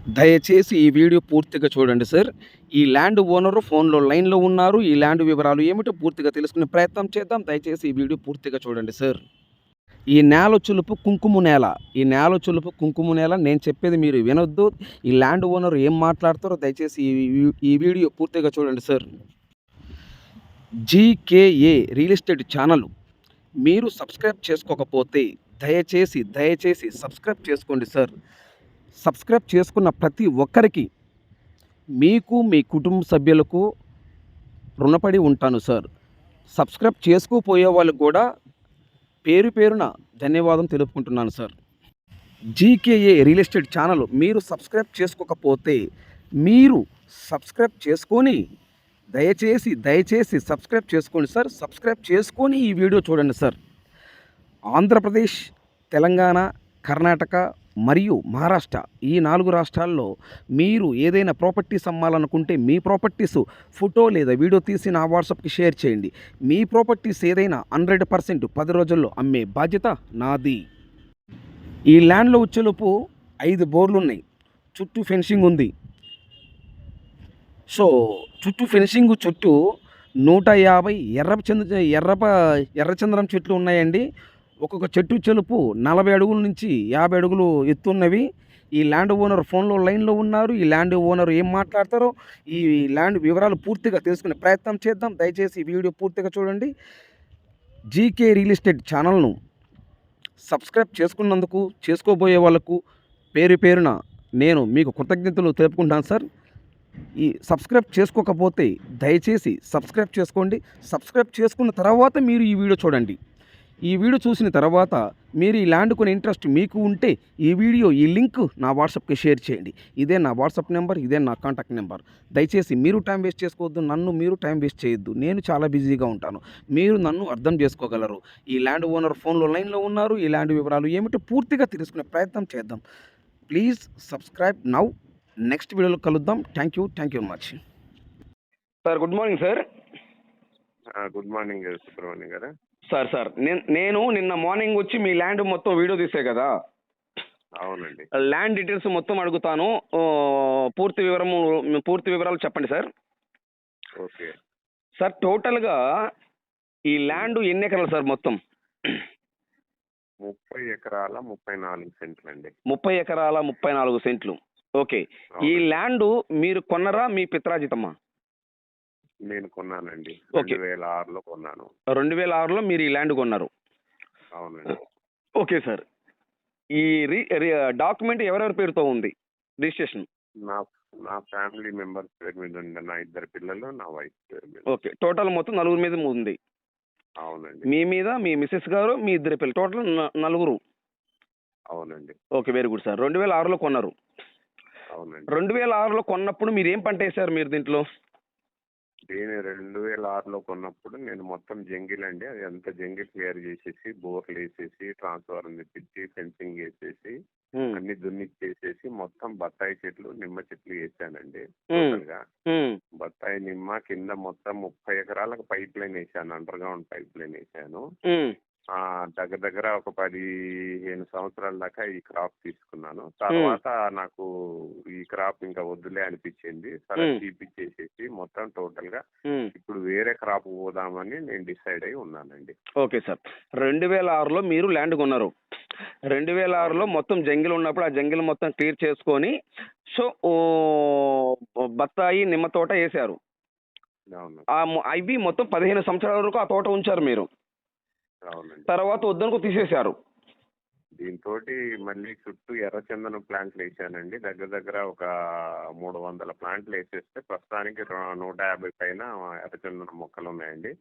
దయచేసి ఈ వీడియో పూర్తిగా చూడండి సార్. ఈ ల్యాండ్ ఓనరు ఫోన్‌లో లైన్‌లో ఉన్నారు. ఈ ల్యాండ్ వివరాలు ఏమిటో పూర్తిగా తెలుసుకునే ప్రయత్నం చేద్దాం. దయచేసి ఈ వీడియో పూర్తిగా చూడండి సార్. ఈ నేలొచ్చులుపు కుంకుమ నేల. ఈ నేలొచ్చులుపు కుంకుమ నేల. నేను చెప్పేది మీరు వినొద్దు. ఈ ల్యాండ్ ఓనర్ ఏం మాట్లాడతారో దయచేసి ఈ వీడియో పూర్తిగా చూడండి sir. GKA real estate channel మీరు సబ్స్క్రైబ్ చేసుకోకపోతే దయచేసి సబ్స్క్రైబ్ చేసుకోండి సార్. సబ్స్క్రైబ్ చేసుకున్న ప్రతి ఒక్కరికి మీకు మీ కుటుంబ సభ్యులకు రుణపడి ఉంటాను సార్. సబ్స్క్రైబ్ చేసుకోపోయే వాళ్ళకు కూడా పేరు పేరున ధన్యవాదం తెలుపుకుంటున్నాను sir. GKA real estate channel మీరు సబ్స్క్రైబ్ చేసుకోకపోతే మీరు సబ్స్క్రైబ్ చేసుకొని దయచేసి సబ్స్క్రైబ్ చేసుకోండి సార్. సబ్స్క్రైబ్ చేసుకొని ఈ వీడియో చూడండి సార్. ఆంధ్రప్రదేశ్, తెలంగాణ, కర్ణాటక మరియు మహారాష్ట్ర ఈ 4 రాష్ట్రాల్లో మీరు ఏదైనా ప్రాపర్టీస్ అమ్మాలనుకుంటే మీ ప్రాపర్టీస్ ఫోటో లేదా వీడియో తీసి నా వాట్సాప్కి షేర్ చేయండి. మీ ప్రాపర్టీస్ ఏదైనా 100% 10 రోజుల్లో అమ్మే బాధ్యత నాది. ఈ ల్యాండ్లో వచ్చేలోపు 5 బోర్లు ఉన్నాయి. చుట్టూ ఫెన్సింగ్ ఉంది. సో చుట్టూ 150 ఎర్రచందనం చెట్లు ఉన్నాయండి. ఒక్కొక్క చెట్టు చెలుపు 40 అడుగుల నుంచి 50 అడుగులు ఎత్తున్నవి. ఈ ల్యాండ్ ఓనర్ ఫోన్లో లైన్లో ఉన్నారు. ఈ ల్యాండ్ ఓనర్ ఏం మాట్లాడతారో ఈ ల్యాండ్ వివరాలు పూర్తిగా తెలుసుకునే ప్రయత్నం చేద్దాం. దయచేసి ఈ వీడియో పూర్తిగా చూడండి. జీకే రియల్ ఎస్టేట్ ఛానల్ను సబ్స్క్రైబ్ చేసుకున్నందుకు, చేసుకోబోయే వాళ్ళకు పేరు పేరున నేను మీకు కృతజ్ఞతలు తెలుపుకుంటాను సార్. ఈ సబ్స్క్రైబ్ చేసుకోకపోతే దయచేసి సబ్స్క్రైబ్ చేసుకోండి. సబ్స్క్రైబ్ చేసుకున్న తర్వాత మీరు ఈ వీడియో చూడండి. ఈ వీడియో చూసిన తర్వాత మీరు ఈ ల్యాండ్ కొనే ఇంట్రెస్ట్ మీకు ఉంటే ఈ లింక్ నా వాట్సాప్కి షేర్ చేయండి. ఇదే నా వాట్సాప్ నెంబర్, ఇదే నా కాంటాక్ట్ నెంబర్. దయచేసి మీరు టైం వేస్ట్ చేసుకోవద్దు, మీరు టైం వేస్ట్ చేయొద్దు. నేను చాలా బిజీగా ఉంటాను. మీరు నన్ను అర్థం చేసుకోగలరు. ఈ ల్యాండ్ ఓనర్ ఫోన్లో లైన్లో ఉన్నారు. ఈ ల్యాండ్ వివరాలు ఏమిటో పూర్తిగా తెలుసుకునే ప్రయత్నం చేద్దాం. Please subscribe now. నెక్స్ట్ వీడియోలో కలుద్దాం. Thank you very much sir. Good morning sir. Good morning Subrahmanyam గారు. సార్ నేను నిన్న మార్నింగ్ వచ్చి మీ ల్యాండ్ మొత్తం వీడియో తీసే కదా. అవునండి. ల్యాండ్ డీటెయిల్స్ మొత్తం అడుగుతాను. పూర్తి వివరాలు చెప్పండి సార్. ఓకే సార్, టోటల్గా ఈ ల్యాండ్ ఎన్ని ఎకరాలు సార్ మొత్తం? 30 ఎకరాల 34 సెంట్లు అండి. 30 ఎకరాల 34 సెంట్లు. ఓకే. ఈ ల్యాండ్ మీరు కొన్నరా మీ పిత్రాజితమ్మా? నేను కొన్నానండి. ఓకే. 2006లో కొన్నాను. 2006లో మీరు ఈ ల్యాండ్ కొన్నారు. అవునండి. Okay sir. ఈ డాక్యుమెంట్ ఎవరెవరి పేరుతో ఉంది రిజిస్ట్రేషన్? నా ఫ్యామిలీ మెంబర్స్ పేరు మీద ఉంది. నా 2 పిల్లలు, నా వైఫ్ పేరు మీద. ఓకే. టోటల్ మొత్తం 4 మీద ఉంది. అవునండి. మీ మీద మీ మిస్సెస్ గారు, మీ 2 పిల్లలు, టోటల్ 4. అవునండి. Okay, very good sir. 2006లో కొన్నారు. అవునండి. 2006లో కొన్నప్పుడు మీరు ఏం పంట వేశారు మీరు దీంట్లో? నేను 2006లో కొన్నప్పుడు నేను మొత్తం జంగిల్ అండి. అది అంతా జంగిల్ క్లియర్ చేసేసి, బోర్లు వేసేసి, ట్రాన్స్ఫార్మర్ తెప్పించి, ఫెన్సింగ్ వేసేసి, అన్ని దున్నిచ్చేసేసి మొత్తం బత్తాయి చెట్లు, నిమ్మ చెట్లు వేసానండి. టోటల్గా బత్తాయి, నిమ్మ కింద మొత్తం 30 ఎకరాలకు పైప్ లైన్ వేసాను. అండర్ గ్రౌండ్ పైప్ లైన్ వేసాను. దగ్గర ఒక 15 సంవత్సరాల దాకా ఈ క్రాప్ తీసుకున్నాను. తర్వాత నాకు ఈ క్రాప్ ఇంకా వద్దులే అనిపించింది. సరే తీపిచ్చేసేసి మొత్తం టోటల్ గా ఇప్పుడు వేరే క్రాప్ పోదామని నేను డిసైడ్ అయి ఉన్నానండి. Okay sir. 2006లో మీరు ల్యాండ్ కొన్నారు. 2006లో మొత్తం జంగిల్ ఉన్నప్పుడు ఆ జంగిల్ మొత్తం క్లియర్ చేసుకొని సో బత్తాయి, నిమ్మ తోట వేసారు. అవి మొత్తం 15 సంవత్సరాల వరకు ఆ తోట ఉంచారు మీరు. తర్వాత వద్దనుకో తీసేశారు. దీంతో మళ్ళీ చుట్టూ ఎర్రచందనం ప్లాంట్లు వేసానండి. దగ్గర ఒక 300 ప్లాంట్లు వేసేస్తే ప్రస్తుతానికి 150 పైన ఎర్రచందనం మొక్కలు ఉన్నాయండి.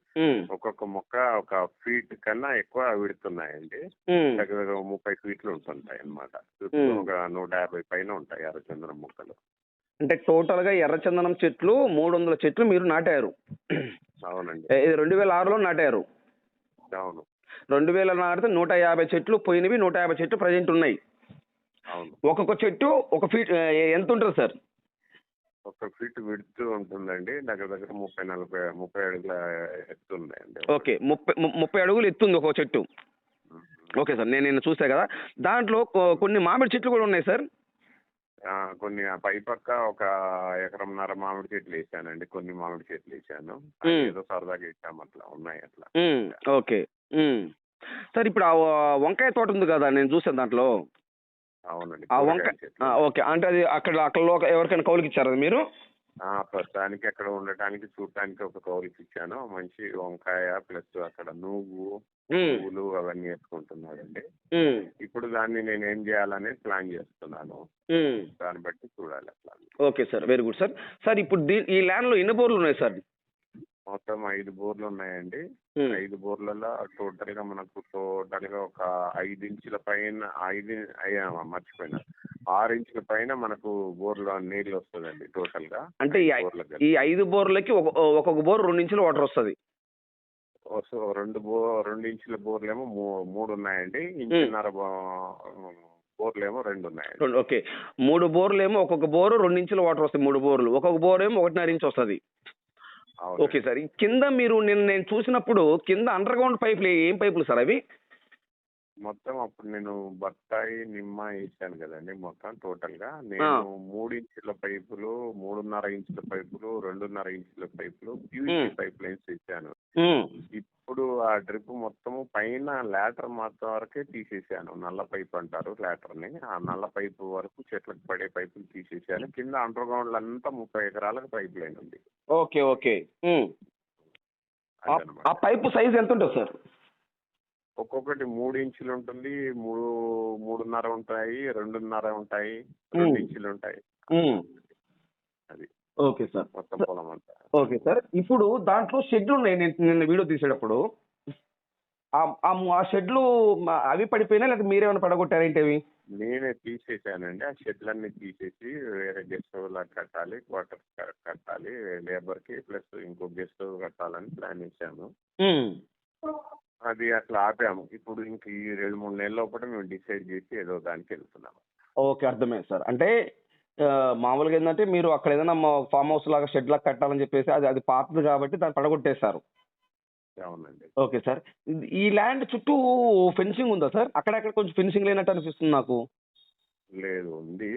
ఒక్కొక్క మొక్క ఒక ఫీట్ కన్నా ఎక్కువ విడుతున్నాయండి. దగ్గర 30 ఫీట్లు ఉంటుంటాయి అన్నమాట. చుట్టూ ఒక 150 పైన ఉంటాయి ఎర్రచందనం మొక్కలు. అంటే టోటల్ గా ఎర్రచందనం చెట్లు 300 చెట్లు మీరు నాటారు. అవునండి. 2006లో నాటారు. అవును. 2000 నాటితే 150 చెట్లు పోయినవి, 150 చెట్లు ప్రజెంట్ ఉన్నాయి. ఒక్కొక్క చెట్టు ఒక ఫీట్ ఎంత ఉంటుంది సార్? ఒక ఫీట్ విడుతూ ఉంటుందండి. దగ్గర 30 అడుగుల ఎత్తు ఉందండి. ఓకే, 30 అడుగులు ఎత్తుంది ఒక్కొక్క చెట్టు. ఓకే సార్, నేను చూసా కదా. దాంట్లో కొన్ని మామిడి చెట్లు కూడా ఉన్నాయి సార్. కొన్ని ఆ పై పక్క ఒక ఎకరంన్నర మామిడి చెట్లు వేసానండి. కొన్ని మామిడి చెట్లు వేసాను. అది ఏదో సరదాగా వేసాము, అట్లా ఉన్నాయి అట్లా. ఓకే. సార్ ఇప్పుడు ఆ వంకాయ తోట ఉంది కదా, నేను చూసాను దాంట్లో. అవునండి, ఆ కూరగాయల వంకాయ చెట్లు. ఓకే. అంటే అది అక్కడ అక్కడ ఎవరికైనా కౌలుకి ఇచ్చారా మీరు? ప్రస్తుతానికి అక్కడ ఉండటానికి చూడటానికి ఒక కౌలుకి ఇచ్చాను. మంచి వంకాయ ప్లస్ అక్కడ పువ్వులు అవన్నీ వేసుకుంటున్నాడండి. ఇప్పుడు దాన్ని నేను ఏం చేయాలనేది ప్లాన్ చేస్తున్నాను. దాన్ని బట్టి చూడాలి అట్లా. Okay sir, very good sir. Sir ఇప్పుడు ఈ ల్యాండ్లో ఎన్ని బోర్లు ఉన్నాయి సార్? మొత్తం 5 బోర్లు ఉన్నాయండి. 5 బోర్లలో టోటల్గా మనకు ఒక 5 ఇంచుల పైన మర్చిపోయినా 6 ఇంచుల పైన మనకు బోర్లో నీళ్ళు వస్తుందండి టోటల్గా. అంటే ఈ 5 బోర్లకి ఒక్కొక్క బోర్ 2 ఇంచుల వాటర్ వస్తుంది. సో 2 ఇంచుల బోర్లేమో 3 ఉన్నాయండి. ఇంచున్నర బోర్లేమో 2 ఉన్నాయండి. ఓకే, 3 బోర్లు ఏమో ఒక్కొక్క బోరు 2 ఇంచుల వాటర్ వస్తాయి. 3 బోర్లు, ఒక్కొక్క బోర్ ఏమో 1.5 ఇంచు వస్తుంది. Okay sir. కింద మీరు నేను చూసినప్పుడు కింద అండర్ గ్రౌండ్ పైపులు ఏం పైపులు సార్ అవి? మొత్తం అప్పుడు నేను బత్తాయి నిమ్మ వేసాను కదండి. మొత్తం టోటల్గా నేను 3 ఇంచుల పైపులు, 3.5 ఇంచుల పైపులు, 2.5 ఇంచుల పైపులు, PVC పైప్ లైన్స్ ఇచ్చాను. ఇప్పుడు ఆ డ్రిప్ మొత్తము పైన లాటర్ మాత్రం వరకే తీసేసాను. నల్ల పైప్ అంటారు లాటర్ని. ఆ నల్ల పైపు వరకు చెట్లకు పడే పైపులు తీసేసాను. కింద అండర్ గ్రౌండ్ అంతా 30 ఎకరాలకు పైప్ లైన్ ఉంది. Okay okay. ఆ పైపు సైజ్ ఎంత ఉంటుంది సార్? ఒక్కొక్కటి 3 ఇంచులు ఉంటుంది, 3.5 ఉంటాయి, 2.5 ఉంటాయి, 2 ఇంచులు ఉంటాయి. అది ఓకే సార్, మొత్తం పొలం అంతా. Okay sir. ఇప్పుడు దాంట్లో షెడ్లు ఉన్నాయి. నేను నిన్న వీడియో తీసేటప్పుడు ఆ షెడ్లు అవి పడిపోయినా లేదా మీరేమైనా పడగొట్టారా ఏంటి? నేనే తీసేసానండి. ఆ షెడ్లన్నీ తీసేసి వేరే గెస్ట్ హౌస్ లాగా కట్టాలి, క్వార్టర్స్ కట్టాలి, లేబర్కి ప్లస్ ఇంకో గెస్ట్ హౌస్ కట్టాలని ప్లాన్ చేశాను. అది అట్లా ఆపాము. ఇప్పుడు ఇంక ఈ 2-3 నెలల లోపల మేము డిసైడ్ చేసి ఏదో దానికి వెళ్తున్నాము. ఓకే, అర్థమైంది సార్. అంటే మామూలుగా ఏంటంటే మీరు అక్కడ ఏదైనా ఫామ్ హౌస్ లాగా షెడ్ లాగా కట్టాలని చెప్పేసి అది పాతది కాబట్టి దాన్ని పడగొట్టేశారు. అవునండి. Okay sir. ఈ ల్యాండ్ చుట్టూ ఫెన్సింగ్ ఉందా సార్? అక్కడక్కడ కొంచెం ఫెన్సింగ్ లేనట్టు అనిపిస్తుంది నాకు. లేదు, ఉంది.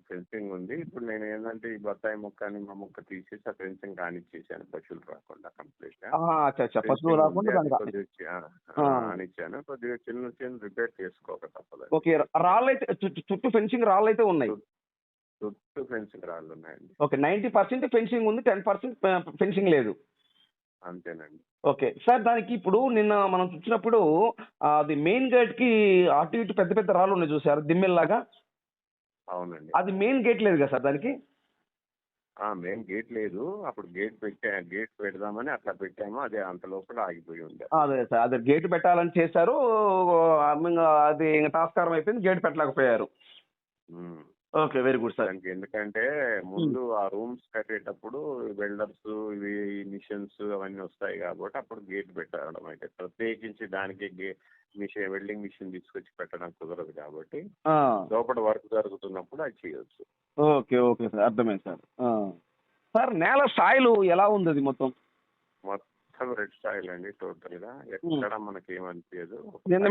ఫెన్సింగ్ ఉంది. ఇప్పుడు నేను ఏంటంటే ఈ బత్తాయి మొక్క నిమ్మ మొక్క తీసేసి ఆ ఫెన్సింగ్ కానిచ్చేసాను, పశువులు రాకుండా కంప్లీట్ గా. పశువులు రాకుండా కానిచ్చాను. కొద్దిగా చిన్న చిన్న రిపేర్ చేసుకోక తప్పదు. ఓకే, రాళ్ళైతే చుట్టూ ఫెన్సింగ్ రాళ్ళు అయితే ఉన్నాయి. చుట్టూ ఫెన్సింగ్ రాళ్ళు ఉన్నాయండి. ఓకే, 90% ఫెన్సింగ్ ఉంది, 10% ఫెన్సింగ్ లేదు. అంతేనండి. Okay sir. దానికి ఇప్పుడు నిన్న మనం చూసినప్పుడు అది మెయిన్ గేట్ కి అటు ఇటు పెద్ద పెద్ద రాళ్ళు ఉన్నాయి చూసారు, దిమ్మెల్లాగా. అవునండి. అది మెయిన్ గేట్ లేదు కదా సార్ దానికి? మెయిన్ గేట్ లేదు. అప్పుడు గేట్ పెడదామని అట్లా పెట్టాము. అదే అంత లోపల ఆగిపోయి ఉంది. అదే సార్, అదే గేట్ పెట్టాలని చేశారు. అది టాస్కారం అయిపోయింది, గేట్ పెట్టలేకపోయారు. Okay, very good sir. ఎందుకంటే ముందు ఆ రూమ్స్ కట్టేటప్పుడు వెల్డర్స్ ఇవి మిషన్స్ అవన్నీ వస్తాయి కాబట్టి అప్పుడు గేట్ పెట్టడం అయితే ప్రత్యేకించి దానికి వెల్డింగ్ మిషన్ తీసుకొచ్చి పెట్టడం కుదరదు కాబట్టి లోపల వర్క్ జరుగుతున్నప్పుడు అది చేయొచ్చు. ఓకే ఓకే సార్, అర్థమైంది సార్. సార్ నేల సాయిల్ ఎలా ఉంది అది మొత్తం? మొత్తం రెడ్ సాయిల్ అండి టోటల్ గా. ఎక్కడ మనకి ఏమనిపించదు. నిన్న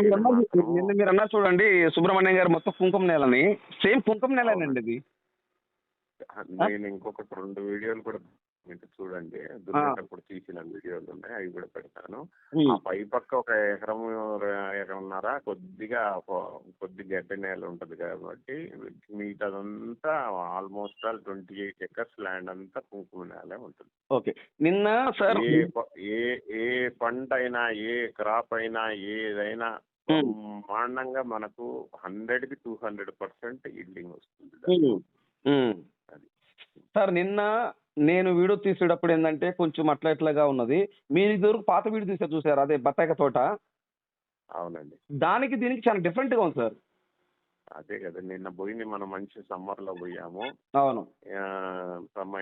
మీరు అన్నారు చూడండి సుబ్రహ్మణ్యం గారు, మొత్తం కుంకుమ నేలని. సేమ్ కుంకుమ నేలేనండి అది. నేను ఇంకొకటి 2 వీడియోలు కూడా చూడండి, దున్నేటప్పుడు తీసిన వీడియోలు ఉన్నాయి, అవి కూడా పెడతాను. ఆ పై పక్క ఒక ఎకరంన్నర కొద్దిగా గడ్డి నేల ఉంటది కాబట్టి మిగతాదంతా ఆల్మోస్ట్ 28 acres ల్యాండ్ అంతా కుంకుమ నేలే ఉంటుంది. ఓకే, నిన్న సార్ ఏ పంట అయినా, ఏ క్రాప్ అయినా, ఏదైనా బ్రహ్మాండంగా మనకు 100కి 200% ఈల్డింగ్ వస్తుంది. సార్ నిన్న నేను వీడియో తీసేటప్పుడు ఏంటంటే కొంచెం అట్లా ఉన్నది. మీరు ఇదివరకు పాత వీడియో తీసారు చూసారు, అదే బత్తాయి తోట. అవునండి. దానికి దీనికి చాలా డిఫరెంట్ గా ఉంది సార్. అదే కదా, నిన్న పోయింది మనం మంచి సమ్మర్ లో పోయాము. అవును,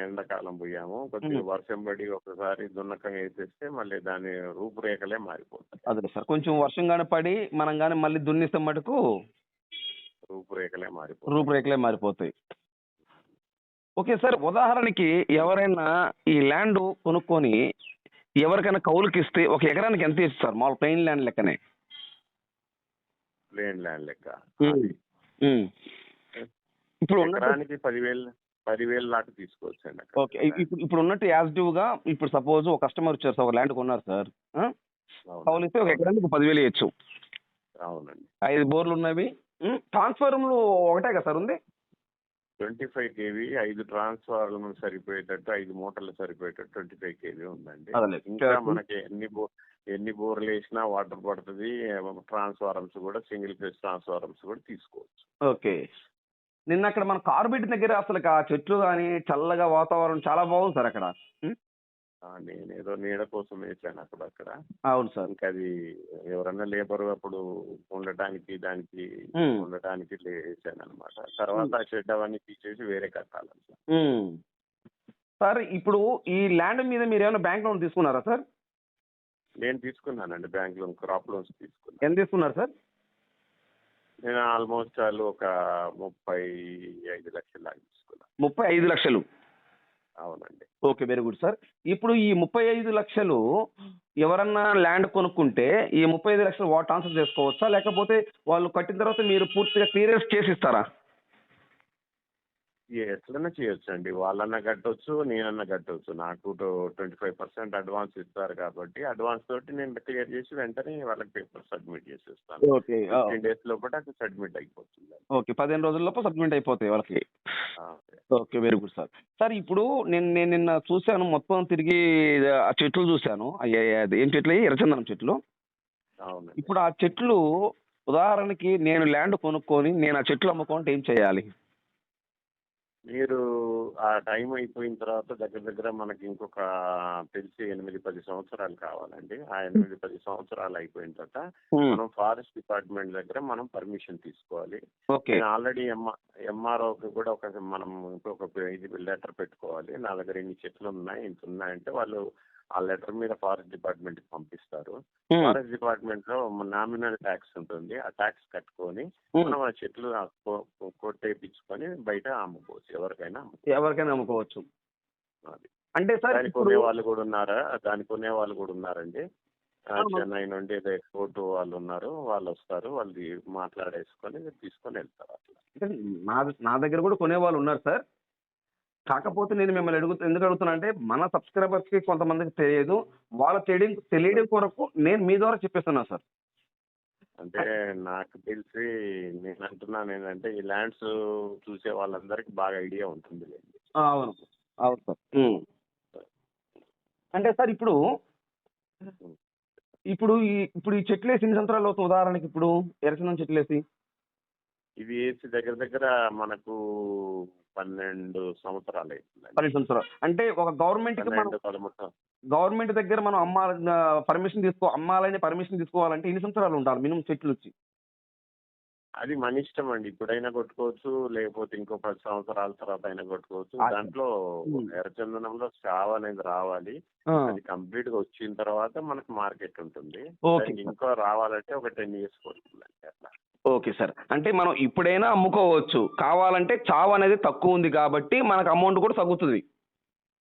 ఎండాకాలం పోయాము. కొద్దిగా వర్షం పడి ఒకసారి దున్నకం వేసేస్తే మళ్ళీ దాని రూపురేఖలే మారిపోతాయి. అదే సార్, కొంచెం వర్షం గాని పడి మనం గాని మళ్ళీ దున్నిస్తే మటుకు రూపురేఖలే మారిపోతాయి. ఓకే సార్, ఉదాహరణకి ఎవరైనా ఈ ల్యాండ్ కొనుక్కొని ఎవరికైనా కౌలుకి ఇస్తే ఒక ఎకరానికి ఎంత ఇస్తారు మామూలు ప్లెయిన్ ల్యాండ్ లెక్కనే? ప్లెయిన్ ల్యాండ్ లెక్క ఇప్పుడు ఉన్నట్టు ఎకరానికి 10,000 దాకా తీసుకోవచ్చండి అక్కడ. ఓకే. ఇప్పుడు ఉన్నట్టు యాజిటివ్‌గా ఇప్పుడు సపోజ్ ఒక కస్టమర్ వచ్చారు సార్. ఒక ల్యాండ్ కొన్నారు సార్. అవునా? కౌలిస్తే ఒక అవును. ఎకరానికి 10,000 ఇయొచ్చు. అవునండి. 5 బోర్లున్నవి. ట్రాన్స్‌ఫార్మర్‌లు ఒకటే కదా సార్ ఉంది? 25 కేవీ 5 ట్రాన్స్ఫార్మర్లు సరిపోయేటట్టు 5 మోటార్లు సరిపోయేటట్టు 25 కేవీ ఉందండి. అదేలే. ఇంకా మనకి ఎన్ని బోర్లు వేసినా వాటర్ పడుతుంది. ట్రాన్స్ఫార్మర్స్ కూడా సింగిల్ ఫేజ్ ట్రాన్స్ఫార్మర్స్ కూడా తీసుకోవచ్చు. ఓకే. నిన్న అక్కడ మన కార్బెట్ దగ్గర అసలు ఆ చెట్లు గాని, చల్లగా వాతావరణం చాలా బాగుంది సార్ అక్కడ. హ్మ్. నేనేదో నీడ కోసం వేసాను అక్కడ. అవును సార్. ఇంకా అది ఎవరన్నా లేబర్ అప్పుడు ఉండటానికి దానికి హ్మ్. ఉండటానికి వేసాను అనమాట. తర్వాత ఆ షెడ్ అవన్నీ తీసేసి వేరే కట్టాలి అసలు. హ్మ్. సార్ ఇప్పుడు ఈ ల్యాండ్ మీద మీరేమైనా బ్యాంక్ లోన్ తీసుకున్నారా సార్? నేను తీసుకున్నానండి బ్యాంక్ లోన్, క్రాప్ లోన్స్ తీసుకున్నాను. ఎంత తీసుకున్నారు సార్? నేను ఆల్మోస్ట్ ఒక 35 లక్షల దాకా తీసుకున్నాను. 35 లక్షలు. అవునండి. ఓకే. Very good sir. ఇప్పుడు ఈ 35 లక్షలు ఎవరన్నా ల్యాండ్ కొనుక్కుంటే ఈ 35 లక్షలు వాళ్ళు ట్రాన్స్ఫర్ చేసుకోవచ్చా? లేకపోతే వాళ్ళు కట్టిన తర్వాత మీరు పూర్తిగా క్లియరెన్స్ చేసి ఇస్తారా? ఎట్లన్నా చేయొచ్చండి. వాళ్ళన్నా కట్టొచ్చు, నేనన్నా కట్టొచ్చు. నాకు 25% అడ్వాన్స్ ఇస్తారు కాబట్టి అడ్వాన్స్ తోటి నేను క్లియర్ చేసి వెంటనే వాళ్ళకి పేపర్ సబ్మిట్ చేసేస్తాను. ఓకే. 15 డేస్ లోపల అది సబ్మిట్ అయిపోతుంది. ఓకే. 15 రోజుల్లోపు సబ్మిట్ అయిపోతాయి వాళ్ళకి. Okay. Okay. Very good sir. Sir ఇప్పుడు నేను నిన్న చూశాను, మొత్తం తిరిగి ఆ చెట్లు చూశాను. అది ఏం చెట్లు? ఎర్రచందనం చెట్లు. అవునండి. ఇప్పుడు ఆ చెట్లు ఉదాహరణకి నేను ల్యాండ్ కొనుక్కొని నేను ఆ చెట్లు అమ్ముకుంటే ఏం చేయాలి? మీరు ఆ టైం అయిపోయిన తర్వాత దగ్గర మనకి ఇంకొక తెలిసి 8-10 సంవత్సరాలు కావాలండి. ఆ 8-10 సంవత్సరాలు అయిపోయిన తర్వాత మనం ఫారెస్ట్ డిపార్ట్మెంట్ దగ్గర మనం పర్మిషన్ తీసుకోవాలి. ఓకే. నేను ఆల్రెడీ ఎంఆర్ఓకి కూడా మనం ఒక ఇది లెటర్ పెట్టుకోవాలి. నా దగ్గర ఇన్ని చెట్లు ఉన్నాయి, ఇంత ఉన్నాయంటే వాళ్ళు ఆ లెటర్ మీద ఫారెస్ట్ డిపార్ట్మెంట్ కి పంపిస్తారు. ఫారెస్ట్ డిపార్ట్మెంట్ లో నామినల్ ట్యాక్స్ ఉంటుంది. ఆ ట్యాక్స్ కట్టుకొని మనం ఆ చెట్లు కొట్టేపించుకొని బయట అమ్ముకోవచ్చు. ఎవరికైనా అమ్ముకోవచ్చు. అది. అంటే సార్ దాని కొనే వాళ్ళు కూడా ఉన్నారండి. చెన్నై నుండి ఏదో ఎక్స్పోర్ట్ వాళ్ళు ఉన్నారు. వాళ్ళు వస్తారు, వాళ్ళు మాట్లాడేసుకొని తీసుకొని వెళ్తారు అట్లా. అంటే నా దగ్గర కూడా కొనేవాళ్ళు ఉన్నారు సార్. కాకపోతే నేను మిమ్మల్ని ఎందుకు అడుగుతున్నా అంటే మన సబ్స్క్రైబర్స్ కి కొంతమందికి తెలియదు. వాళ్ళ తెలియడం కొరకు నేను మీ ద్వారా చెప్పేస్తున్నాను సార్. అంటే నాకు తెలిసి నేను అంటున్నాను ఏంటంటే ఈ ల్యాండ్స్ చూసే వాళ్ళందరికీ బాగా ఐడియా ఉంటుంది. అవును. అవును సార్. అంటే సార్ ఇప్పుడు ఈ చెట్లు వేసి ఎన్ని సంవత్సరాలు అవుతుంది? ఉదాహరణకి ఇప్పుడు ఎర్రచందనం చెట్లు వేసి ఇవి వేసి దగ్గర మనకు 12 సంవత్సరాలు అవుతుంది. 12 సంవత్సరాలు. అంటే ఒక గవర్నమెంట్ దగ్గర మనం అమ్మాలని పర్మిషన్ తీసుకోవాలంటే ఎన్ని సంవత్సరాలు ఉండాలి మినిమం చెట్లు వచ్చి? అది మన ఇష్టం అండి. ఇప్పుడైనా కొట్టుకోవచ్చు, లేకపోతే ఇంకో 10 సంవత్సరాల తర్వాత అయినా కొట్టుకోవచ్చు. దాంట్లో ఎర్రచందనంలో స్టావ్ అనేది రావాలి. అది కంప్లీట్ గా వచ్చిన తర్వాత మనకు మార్కెట్ ఉంటుంది. ఇంకా రావాలంటే ఒక 10 ఇయర్స్ పడుతుందండి అట్లా. Okay sir. అంటే మనం ఇప్పుడైనా అమ్ముకోవచ్చు, కావాలంటే చావు అనేది తక్కువ ఉంది కాబట్టి మనకు అమౌంట్ కూడా తగ్గుతుంది.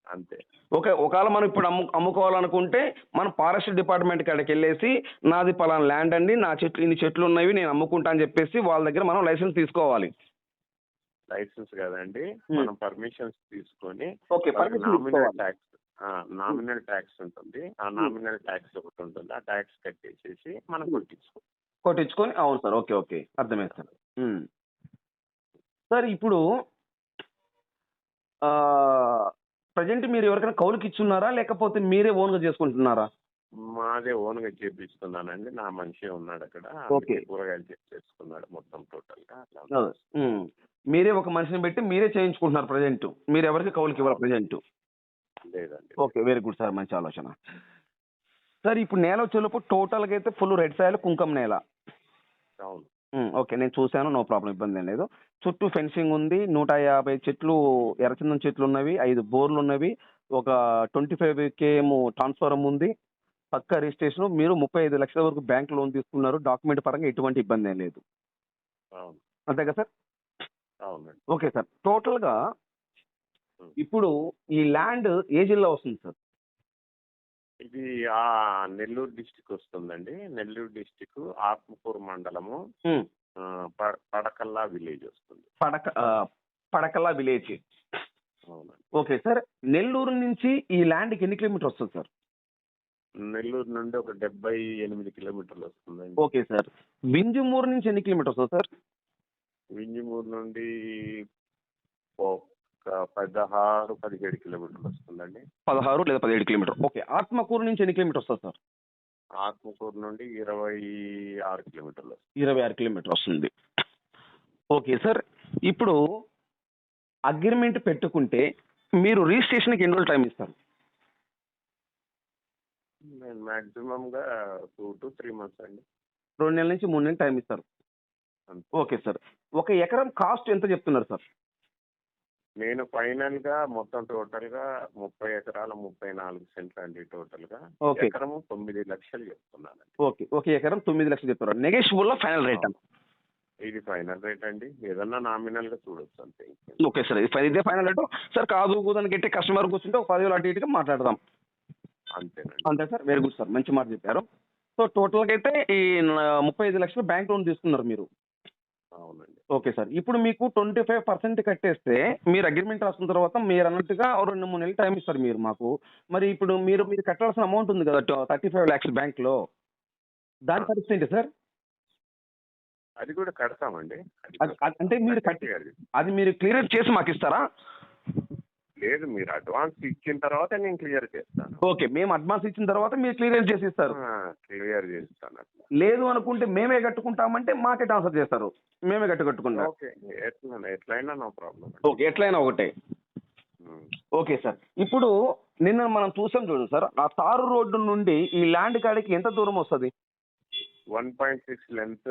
అంతే. ఓకే. ఒకవేళ మనం ఇప్పుడు అమ్ముకోవాలనుకుంటే మనం ఫారెస్ట్ డిపార్ట్మెంట్ కాడికి వెళ్ళేసి నాది పలానా ల్యాండ్ అండి, నా చెట్లు ఇన్ని చెట్లు ఉన్నవి, నేను అమ్ముకుంటా అని చెప్పేసి వాళ్ళ దగ్గర మనం లైసెన్స్ తీసుకోవాలి. లైసెన్స్ కదండి, మనం పర్మిషన్స్ తీసుకొని నామినల్ ట్యాక్స్ ఉంటుంది. ఆ నామినల్ ట్యాక్స్ ఒకటి ఉంటుంది. ఆ ట్యాక్స్ కట్టేసేసి మనం కొట్టించుకొని. అవును సార్. ఓకే. ఓకే. అర్థమైంది సార్. సార్ ఇప్పుడు ప్రజెంట్ మీరు ఎవరికైనా కౌలుకి ఇచ్చున్నారా, లేకపోతే మీరే ఓన్గా చేసుకుంటున్నారా? మాదే ఓన్గా చేపిస్తున్నానండి. నా మనిషి ఉన్నాడు అక్కడ. కూరగాయలు చేసుకున్నాడు మొత్తం టోటల్ గా. మీరే ఒక మనిషిని పెట్టి మీరే చేయించుకుంటున్నారు ప్రజెంట్? మీరు ఎవరికి కౌలుకి ఇవ్వాలి ప్రజెంట్? లేదండి. ఓకే. Very good sir. మంచి ఆలోచన. సార్ ఇప్పుడు నేల చెలుపు టోటల్గా అయితే ఫుల్ రెడ్ సాయిల్ కుంకం నేల. అవును. ఓకే. నేను చూశాను. No problem. ఇబ్బంది ఏం లేదు. చుట్టూ ఫెన్సింగ్ ఉంది. 150 చెట్లు ఎర్రచందనం చెట్లు ఉన్నవి. 5 బోర్లు ఉన్నవి. ఒక 25 km ట్రాన్స్ఫార్మర్ ఉంది. పక్కా రిజిస్ట్రేషన్. మీరు 35 లక్షల వరకు బ్యాంక్ లోన్ తీసుకున్నారు. డాక్యుమెంట్ పరంగా ఎటువంటి ఇబ్బంది ఏం లేదు. అంతే కదా సార్? అవునండి. Okay sir. టోటల్గా ఇప్పుడు ఈ ల్యాండ్ ఏ జిల్లా వస్తుంది సార్? ఇది నెల్లూరు డిస్టిక్ వస్తుందండి. నెల్లూరు డిస్టిక్ ఆత్మకూరు మండలము, పడకల్లా విలేజ్ వస్తుంది. పడకల విలేజ్. అవునండి. Okay sir. నెల్లూరు నుంచి ఈ ల్యాండ్కి ఎన్ని కిలోమీటర్ వస్తుంది సార్? నెల్లూరు నుండి ఒక 78 కిలోమీటర్లు వస్తుందండి. Okay sir. వింజమూరు నుంచి ఎన్ని కిలోమీటర్ వస్తుంది సార్? వింజమూరు నుండి ఒక 16-17 కిలోమీటర్లు వస్తుందండి. 16 లేదా 17 కిలోమీటర్. ఓకే. ఆత్మకూరు నుంచి ఎన్ని కిలోమీటర్ వస్తుంది సార్? ఆత్మకూరు నుండి 26 కిలోమీటర్లు వస్తుంది. 26 కిలోమీటర్ వస్తుంది. Okay sir. ఇప్పుడు అగ్రిమెంట్ పెట్టుకుంటే మీరు రిజిస్ట్రేషన్కి ఎన్ని రోజులు టైం ఇస్తారు? నేను మాక్సిమంగా 2 to 3 months అండి. 2 నెలల నుంచి 3 నెలలు టైం ఇస్తారు. అంతే. Okay sir. ఒక ఎకరం కాస్ట్ ఎంత చెప్తున్నారు సార్? నేను ఫైనల్ గా మొత్తం టోటల్ గా 30 ఎకరాల 34 సెంట్లు అండి టోటల్ గా. ఓకే. ఎకరము 9 లక్షలు చెప్తున్నానండి. ఓకే. ఒక ఎకరం 9 లక్షలు చెప్తున్నారు. నెగోషియబుల్ ఫైనల్ రేట్ అంత? ఇది ఫైనల్ రేట్ అండి. ఏదన్నా నామినల్ గా చూడొచ్చు అంతే. Okay sir. ఇదే ఫైనల్ రేటు సార్. కాదు కూదని గట్టి కస్టమర్ కూర్చుంటే ఒక 10,000 అటు ఇటుగా మాట్లాడదాం. అంతేనండి. అంతే సార్. Very good sir. మంచి మాట చెప్పారు. సో టోటల్గా అయితే ఈ 35 లక్షలు బ్యాంక్ లోన్ తీసుకున్నారు మీరు. అవునండి. Okay sir. ఇప్పుడు మీకు 25% కట్టేస్తే మీరు అగ్రిమెంట్ రాసుకున్న తర్వాత మీరు అన్నట్టుగా 2-3 నెలలు టైం ఇస్తారు మీరు మాకు. మరి ఇప్పుడు మీరు కట్టాల్సిన అమౌంట్ ఉంది కదా 35 lakhs బ్యాంక్ లో, దాని పరిస్థితి ఏంటి సార్? అది కూడా కడతామండి. అంటే మీరు అది మీరు క్లియర్ చేసి మాకు ఇస్తారా? లేదు, మీరు అడ్వాన్స్ ఇచ్చిన తర్వాత నేను క్లియర్ చేస్తాను. ఓకే. మేము అడ్వాన్స్ ఇచ్చిన తర్వాత మీరు క్లియర్ చేసి ఇస్తారు. క్లియర్ చేస్తాను. లేదు అనుకుంటే మేమే కట్టుకుంటామంటే మాకే ట్రాన్స్ఫర్ చేస్తారు. మేమే కట్టుకుంటాం. ఓకే. ఎట్లయినా నో ప్రాబ్లం. ఓకే. ఎట్లయినా ఒకటే. Okay sir. ఇప్పుడు నిన్న మనం చూసాం చూడండి సార్, ఆ తారు రోడ్డు నుండి ఈ ల్యాండ్ కాడికి ఎంత దూరం వస్తుంది? 1.6 లెంత్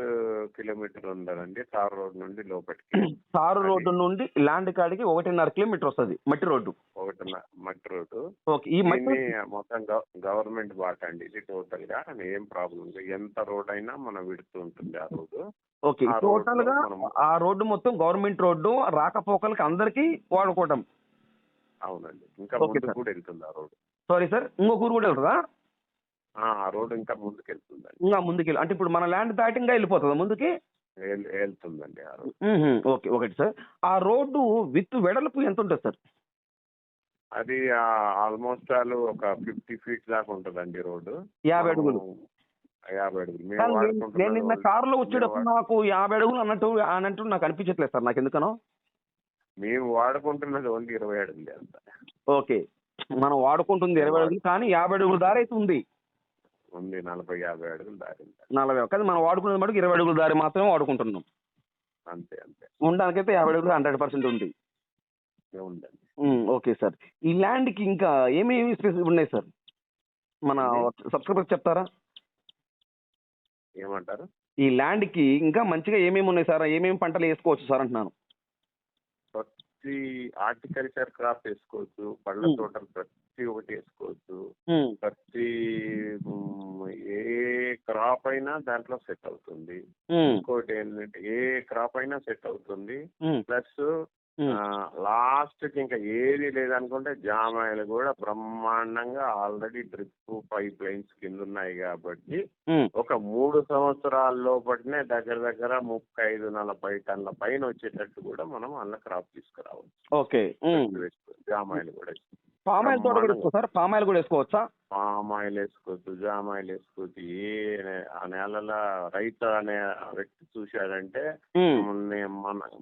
కిలోమీటర్ ఉందండి తార్ రోడ్ నుండి లోపలికి. తారు రోడ్డు నుండి ల్యాండ్ కాడికి 1.5 కిలోమీటర్ వస్తుంది మట్టి రోడ్డు. 1 మట్టి రోడ్డు. ఓకే. ఈ మట్టి మొత్తం గవర్నమెంట్ బాట అండి ఇది టోటల్ గా. ఏం ప్రాబ్లం లేదు. ఎంత రోడ్ అయినా మనం విడుతూ ఉంటుంది ఆ రోడ్డు. ఓకే. టోటల్ గా ఆ రోడ్డు మొత్తం గవర్నమెంట్ రోడ్డు, రాకపోకలకి అందరికి వాడుకోవటం. అవునండి. ఇంకా ముందు కూడా వెళ్తుంది ఆ రోడ్డు. సారీ సార్, ఇంకొక ఊరు కూడా వెళ్తుందా? ఆ రోడ్డు ఇంకా ముందుకు వెళ్తుందండి. ఇంకా ముందుకెళ్ళి అంటే ఇప్పుడు మన ల్యాండ్ దాటి ఇంకా వెళ్ళిపోతుందా ముందుకి? వెళ్తుందండి ఆ రోడ్డు. ఓకే. ఒకటి సార్. ఆ రోడ్డు విత్ వెడల్పు ఎంత ఉంటుంది సార్? అది ఆల్మోస్ట్ ఆల్ ఒక 50 feet దాకా ఉంటుందండి రోడ్డు. 50 అడుగులు. 50 అడుగులు. నేను నిన్న కారులో వచ్చేటప్పుడు నాకు 50 అడుగులు అన్నట్టు నాకు అనిపించట్లేదు సార్, నాకు ఎందుకనో. మేము వాడుకుంటున్నది ఓన్లీ 20 అడుగులు అంత. ఓకే. మనం వాడుకుంటుంది 20 అడుగులు కానీ 50 అడుగుల దారి అయితే ఉంది. 40-50 అడుగులు దారి. 40 కానీ మనం వాడుకునేది మటుకు 20 అడుగుల దారి మాత్రమే వాడుకుంటున్నాం. అంతే. ఉండడానికైతే 50 అడుగులు 100% ఉంది. ఉందండి. Okay sir. ఈ ల్యాండ్కి ఇంకా ఏమేమి స్పేసెస్ ఉన్నాయి సార్? మన సబ్స్క్రైబర్స్ చెప్తారా? ఏమంటారు? ఈ ల్యాండ్కి ఇంకా మంచిగా ఏమేమి ఉన్నాయి సార్? ఏమేమి పంటలు వేసుకోవచ్చు సార్ అంటున్నాను. ప్రతి హార్టికల్చర్ క్రాప్ వేసుకోవచ్చు. పళ్ళ తోటలు ప్రతి ఒక్కటి వేసుకోవచ్చు. ప్రతి ఏ క్రాప్ అయినా దాంట్లో సెట్ అవుతుంది. ఇంకోటి ఏంటంటే ఏ క్రాప్ అయినా సెట్ అవుతుంది. ప్లస్ లాస్ట్ కి ఇంకా ఏది లేదనుకుంటే జామాయిలు కూడా బ్రహ్మాండంగా ఆల్రెడీ డ్రిప్ పైప్ లైన్స్ కింద ఉన్నాయి కాబట్టి ఒక 3 సంవత్సరాల లోపటినే దగ్గర 35-40 టన్నుల పైన వచ్చేటట్టు కూడా మనం అన్న క్రాప్ తీసుకురావచ్చు. ఓకే. జామాయిలు కూడా పామాయిల్ తోట కూడా వేసుకోవచ్చు సార్? పామాయిల్ కూడా వేసుకోవచ్చా? పామాయిల్ వేసుకోవచ్చు, జామాయిల్ వేసుకోవచ్చు. ఆ నేలలో రైతు అనే వ్యక్తి చూశాడంటే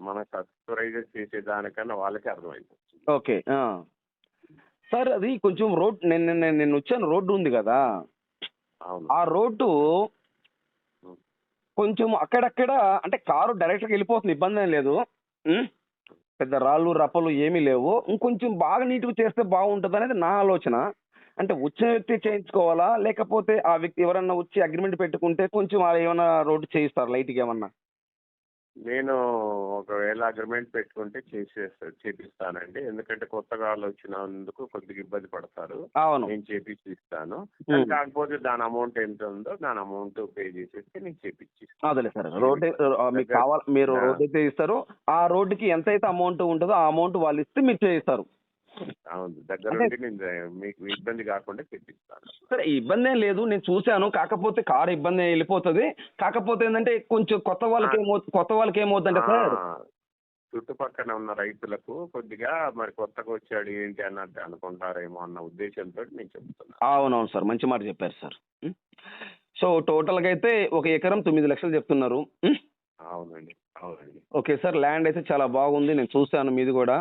మన సబ్స్క్రైబ్ చేసే దానికన్నా వాళ్ళకి అర్థమైపోతుంది. Okay sir. అది కొంచెం రోడ్ నేను వచ్చాను, రోడ్డు ఉంది కదా, ఆ రోడ్డు కొంచెం అక్కడక్కడ అంటే కారు డైరెక్ట్గా వెళ్ళిపోతుంది, ఇబ్బంది ఏం లేదు. పెద్ద రాళ్ళు రప్పలు ఏమీ లేవు. ఇంకొంచెం బాగా నీట్గా చేస్తే బాగుంటుంది అనేది నా ఆలోచన. అంటే వచ్చిన వ్యక్తి చేయించుకోవాలా లేకపోతే ఆ వ్యక్తి ఎవరన్నా వచ్చి అగ్రిమెంట్ పెట్టుకుంటే కొంచెం ఏమైనా రోడ్డు చేయిస్తారు లైట్గా ఏమన్నా? నేను ఒకవేళ అగ్రిమెంట్ పెట్టుకుంటే చేపిస్తానండి. ఎందుకంటే కొత్తగా వాళ్ళు వచ్చినందుకు కొద్దిగా ఇబ్బంది పడతారు. నేను చేపించి ఇస్తాను. కాకపోతే దాని అమౌంట్ ఎంత ఉందో దాని అమౌంట్ పే చేసేస్తే నేను చేపించి అదే సార్. రోడ్ మీకు కావాలి, మీరు రోడ్ అయితే ఇస్తారు, ఆ రోడ్డుకి ఎంత అయితే అమౌంట్ ఉంటుందో ఆ అమౌంట్ వాళ్ళు ఇస్తే మీరు చేయిస్తారు. అవును, దగ్గర నుండి నేను మీకు ఇబ్బంది కాకుండా తెప్పిస్తాను. సరే, ఇబ్బంది ఏం లేదు, నేను చూశాను. కాకపోతే కారు ఇబ్బంది వెళ్ళిపోతుంది. కాకపోతే ఏంటంటే కొంచెం కొత్త వాళ్ళకి ఏమవుతుందంటే సార్, చుట్టుపక్కల ఉన్న రైతులకు కొద్దిగా మరి కొత్తగా వచ్చాడు ఏంటి అన్నట్టు అనుకుంటారేమో అన్న ఉద్దేశంతో నేను చెప్తున్నా. అవునవును సార్, మంచి మాట చెప్పారు సార్. సో టోటల్గా అయితే ఒక ఎకరం 9 లక్షలు చెప్తున్నారు. అవునండి, అవునండి. ఓకే సార్, ల్యాండ్ అయితే చాలా బాగుంది, నేను చూశాను మీది కూడా.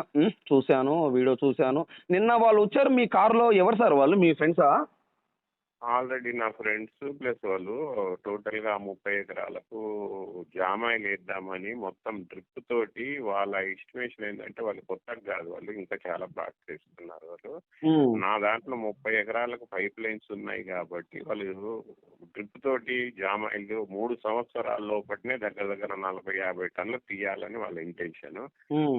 చూశాను, వీడియో చూశాను. నిన్న వాళ్ళు వచ్చారు మీ కారులో, ఎవరు సార్ వాళ్ళు, మీ ఫ్రెండ్సా? ఆల్రెడీ నా ఫ్రెండ్స్ ప్లస్ వాళ్ళు టోటల్గా 30 ఎకరాలకు జామాయిలు వేద్దామని మొత్తం డ్రిప్ తోటి వాళ్ళ ఎస్టిమేషన్ ఏంటంటే వాళ్ళు కొత్తగా కాదు, వాళ్ళు ఇంకా చాలా బాగా చేస్తున్నారు వాళ్ళు. నా దాంట్లో 30 ఎకరాలకు పైప్ లైన్స్ ఉన్నాయి కాబట్టి వాళ్ళు డ్రిప్ తోటి జామాయిలు 3 సంవత్సరాల లోపటినే దగ్గర దగ్గర 40-50 టన్నులు తీయాలని వాళ్ళ ఇంటెన్షన్.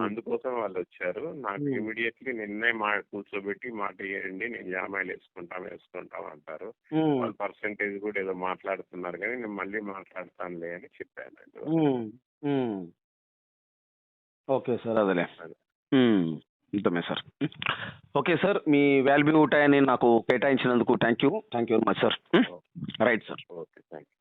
అందుకోసం వాళ్ళు వచ్చారు. నాకు ఇమీడియట్లీ నిన్నే కూర్చోబెట్టి మాట వేయండి, నేను జామాయిలు వేసుకుంటాం అంటారు. వాళ్ళు పర్సంటేజ్ కూడా ఏదో మాట్లాడుతున్నారు కానీ నేను మళ్ళీ మాట్లాడతానులే అని చెప్పానండి. ఓకే సార్, అదేలే. నిజమే సార్. ఓకే సార్, మీ వాల్యూ టైంని నాకు కేటాయించినందుకు thank you very much sir. Right sir. Okay, thank you.